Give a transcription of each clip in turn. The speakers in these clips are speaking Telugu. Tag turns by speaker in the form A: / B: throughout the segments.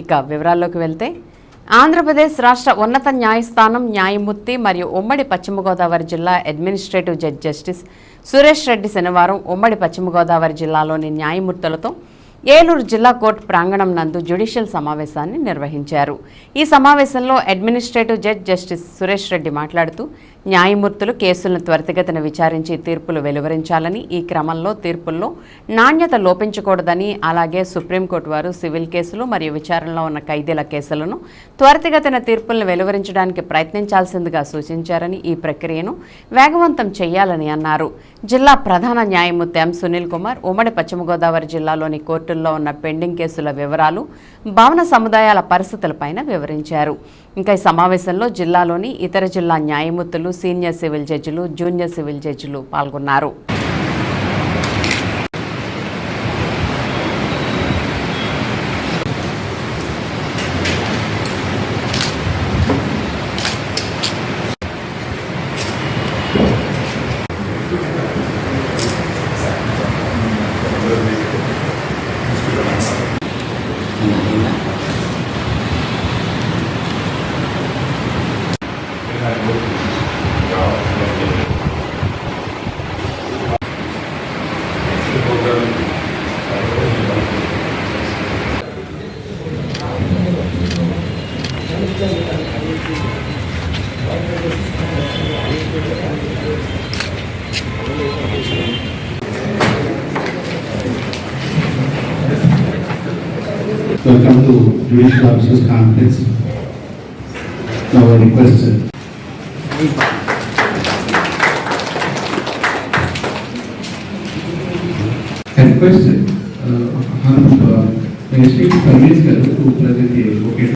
A: ఇక వివరాల్లోకి వెళ్తే ఆంధ్రప్రదేశ్ రాష్ట్ర ఉన్నత న్యాయస్థానం న్యాయమూర్తి మరియు ఉమ్మడి పశ్చిమ గోదావరి జిల్లా administrative judge justice Suresh Reddy శనివారం ఉమ్మడి పశ్చిమ గోదావరి జిల్లాలోని న్యాయమూర్తులతో ఏలూరు జిల్లా కోర్టు ప్రాంగణం నందు జ్యుడిషియల్ సమావేశాన్ని నిర్వహించారు. ఈ సమావేశంలో administrative judge justice Suresh Reddy మాట్లాడుతూ న్యాయమూర్తులు కేసులను త్వరితగతిన విచారించి తీర్పులు వెలువరించాలని, ఈ క్రమంలో తీర్పుల్లో నాణ్యత లోపించకూడదని, అలాగే సుప్రీంకోర్టు వారు సివిల్ కేసులు మరియు విచారణలో ఉన్న ఖైదీల కేసులను త్వరితగతిన తీర్పులను వెలువరించడానికి ప్రయత్నించాల్సిందిగా సూచించారని, ఈ ప్రక్రియను వేగవంతం చేయాలని అన్నారు. జిల్లా ప్రధాన న్యాయమూర్తి ఎం సునీల్ కుమార్ ఉమ్మడి పశ్చిమ గోదావరి జిల్లాలోని కోర్టుల్లో ఉన్న పెండింగ్ కేసుల వివరాలు, భవన సముదాయాల పరిస్థితులపైన వివరించారు. ఇంకా ఈ సమావేశంలో జిల్లాలోని ఇతర జిల్లా న్యాయమూర్తులు, సీనియర్ సివిల్ జడ్జిలు, జూనియర్ సివిల్ జడ్జిలు పాల్గొన్నారు.
B: Welcome to Judicial Officers Conference. Now I request Ministry Permits to present the advocate.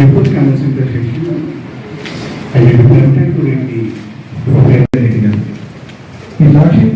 B: Before commencing the session, I will be to read the appropriate. His Lordship